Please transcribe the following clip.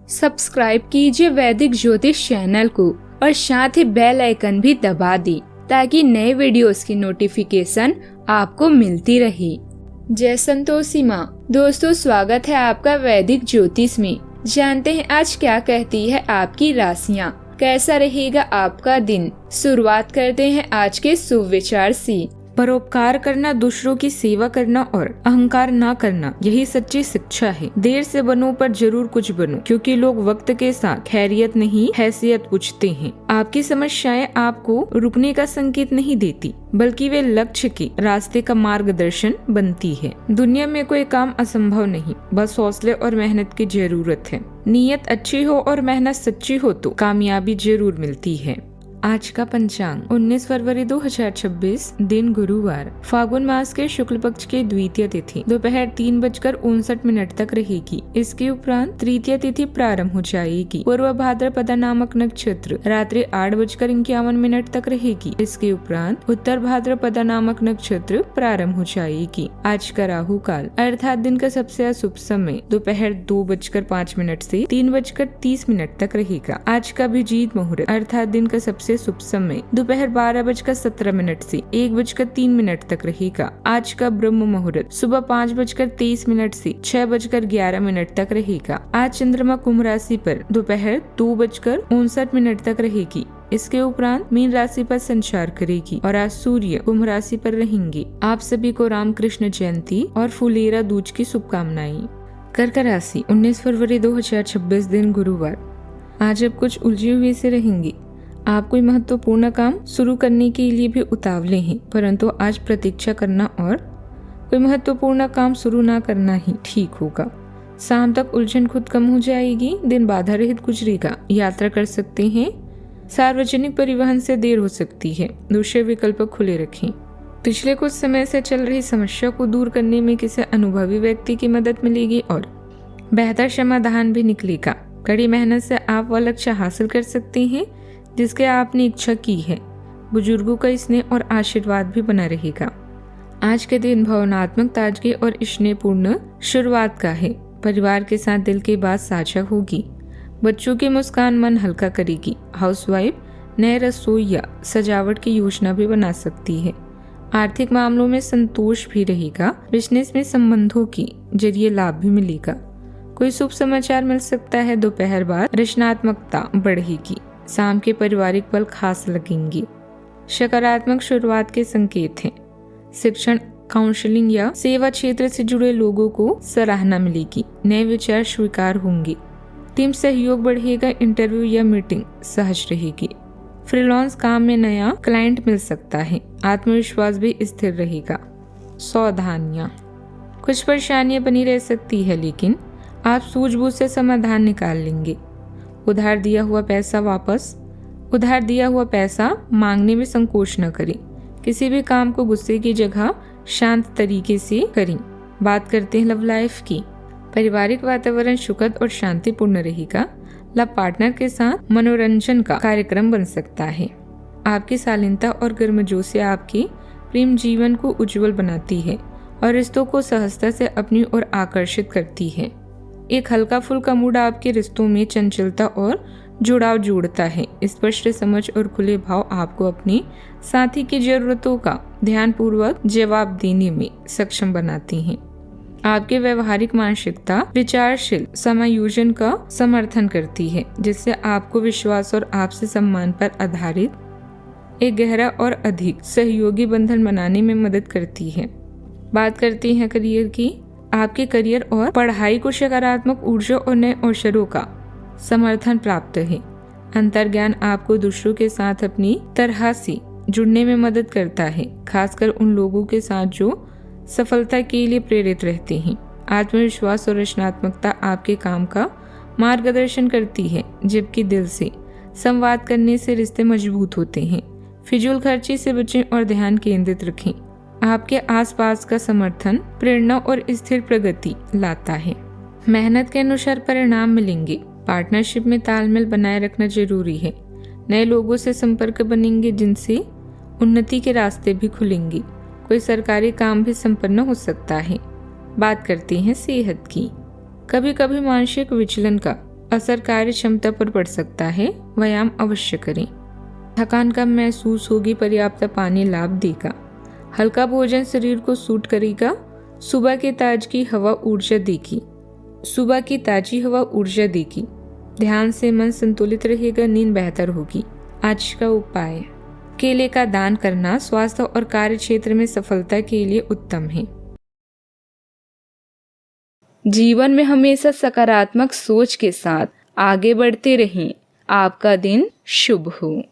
Subscribe कीजिए वैदिक ज्योतिष चैनल को और साथ ही बेल आइकन भी दबा दी ताकि नए वीडियोस की नोटिफिकेशन आपको मिलती रहे। जय संतोषी माँ। दोस्तों, स्वागत है आपका वैदिक ज्योतिष में। जानते हैं आज क्या कहती है आपकी राशियाँ, कैसा रहेगा आपका दिन। शुरुआत करते हैं आज के शुभ विचार से। परोपकार करना, दूसरों की सेवा करना और अहंकार ना करना, यही सच्ची शिक्षा है। देर से बनो पर जरूर कुछ बनो, क्योंकि लोग वक्त के साथ खैरियत नहीं हैसियत पूछते हैं। आपकी समस्याएं आपको रुकने का संकेत नहीं देती, बल्कि वे लक्ष्य के रास्ते का मार्गदर्शन बनती है। दुनिया में कोई काम असंभव नहीं, बस हौसले और मेहनत की जरूरत है। नीयत अच्छी हो और मेहनत सच्ची हो तो कामयाबी जरूर मिलती है। आज का पंचांग 19 फरवरी 2026, दिन गुरुवार, फागुन मास के शुक्ल पक्ष की द्वितीय तिथि दोपहर 3:59 तक रहेगी। इसके उपरांत तृतीय तिथि प्रारंभ हो जाएगी। पूर्व भाद्रपद नामक नक्षत्र रात्रि 8:51 तक रहेगी। इसके उपरांत उत्तर भाद्रपद नामक नक्षत्र प्रारंभ हो जाएगी। आज का राहु काल अर्थात दिन का सबसे अशुभ समय दोपहर 2:05 से 3:30 तक रहेगा। आज का अभिजीत मुहूर्त अर्थात दिन का सबसे शुभ समय दोपहर 12:17 से 1:03 तक रहेगा। आज का ब्रह्म मुहूर्त सुबह 5:23 से 6:11 तक रहेगा। आज चंद्रमा कुंभ राशि पर दोपहर 2:59 तक रहेगी। इसके उपरांत मीन राशि पर संचार करेगी और आज सूर्य कुंभ राशि पर रहेंगे। आप सभी को रामकृष्ण जयंती और फुलेरा दूज की शुभकामनाएं। कर्क राशि 19 फरवरी 2026, दिन गुरुवार। आज आप कुछ उलझे हुए से रहेंगे। आप कोई महत्वपूर्ण काम शुरू करने के लिए भी उतावले हैं, परंतु आज प्रतीक्षा करना और कोई महत्वपूर्ण काम शुरू ना करना ही ठीक होगा। शाम तक उलझन खुद कम हो जाएगी। दिन बाधा रहित गुजरेगा। यात्रा कर सकते हैं। सार्वजनिक परिवहन से देर हो सकती है। दूसरे विकल्प खुले रखें। पिछले कुछ समय से चल रही समस्या को दूर करने में किसी अनुभवी व्यक्ति की मदद मिलेगी और बेहतर समाधान भी निकलेगा। कड़ी मेहनत से आप वह लक्ष्य हासिल कर सकते हैं जिसके आपने इच्छा की है। बुजुर्गों का स्नेह और आशीर्वाद भी बना रहेगा। आज के दिन भावनात्मक ताजगी और स्नेहपूर्ण शुरुआत का है। परिवार के साथ दिल की बात साझा होगी। बच्चों की मुस्कान मन हल्का करेगी। हाउसवाइफ नए रसोई या सजावट की योजना भी बना सकती है। आर्थिक मामलों में संतोष भी रहेगा। बिजनेस में संबंधों की जरिए लाभ भी मिलेगा। कोई शुभ समाचार मिल सकता है। दोपहर बाद रचनात्मकता बढ़ेगी। शाम के पारिवारिक पल खास लगेंगे। सकारात्मक शुरुआत के संकेत हैं। शिक्षण, काउंसलिंग या सेवा क्षेत्र से जुड़े लोगों को सराहना मिलेगी। नए विचार स्वीकार होंगे। टीम सहयोग बढ़ेगा। इंटरव्यू या मीटिंग सहज रहेगी। फ्रीलांस काम में नया क्लाइंट मिल सकता है। आत्मविश्वास भी स्थिर रहेगा। सावधानियां, कुछ परेशानियां बनी रह सकती है, लेकिन आप सूझबूझ से समाधान निकाल लेंगे। उधार दिया हुआ पैसा मांगने में संकोच न करें। किसी भी काम को गुस्से की जगह शांत तरीके से करें। बात करते हैं लव लाइफ की। पारिवारिक वातावरण सुखद और शांतिपूर्ण रहेगा। लव पार्टनर के साथ मनोरंजन का कार्यक्रम बन सकता है। आपकी शालीनता और गर्मजोशी आपके प्रेम जीवन को उज्जवल बनाती है और रिश्तों को सहजता से अपनी ओर आकर्षित करती है। एक हल्का फुल्का मूड आपके रिश्तों में चंचलता और जुड़ाव जोड़ता है। स्पष्ट समझ और खुले भाव आपको अपने साथी की जरूरतों का ध्यानपूर्वक जवाब देने में सक्षम बनाती हैं। आपके व्यवहारिक मानसिकता विचारशील समायोजन का समर्थन करती है, जिससे आपको विश्वास और आपसी सम्मान पर आधारित एक गहरा और अधिक सहयोगी बंधन बनाने में मदद करती है। बात करते हैं करियर की। आपके करियर और पढ़ाई को सकारात्मक ऊर्जा और नए अवसरों का समर्थन प्राप्त है। अंतर्ज्ञान आपको दूसरों के साथ अपनी तरह से जुड़ने में मदद करता है, खासकर उन लोगों के साथ जो सफलता के लिए प्रेरित रहते हैं। आत्मविश्वास और रचनात्मकता आपके काम का मार्गदर्शन करती है, जबकि दिल से संवाद करने से रिश्ते मजबूत होते हैं। फिजूल खर्ची से बचें और ध्यान केंद्रित रखें। आपके आसपास का समर्थन प्रेरणा और स्थिर प्रगति लाता है। मेहनत के अनुसार परिणाम मिलेंगे। पार्टनरशिप में तालमेल बनाए रखना जरूरी है। नए लोगों से संपर्क बनेंगे, जिनसे उन्नति के रास्ते भी खुलेंगे। कोई सरकारी काम भी संपन्न हो सकता है। बात करते हैं सेहत की। कभी कभी मानसिक विचलन का असर कार्य क्षमता पर पड़ सकता है। व्यायाम अवश्य करें। थकान कम महसूस होगी, पर्याप्त पानी लाभ देगा। हल्का भोजन शरीर को सूट करेगा। सुबह की ताजगी हवा ऊर्जा देगी। सुबह की ताजी हवा ऊर्जा देगी। ध्यान से मन संतुलित रहेगा, नींद बेहतर होगी। आज का उपाय, केले का दान करना स्वास्थ्य और कार्य क्षेत्र में सफलता के लिए उत्तम है। जीवन में हमेशा सकारात्मक सोच के साथ आगे बढ़ते रहें। आपका दिन शुभ हो।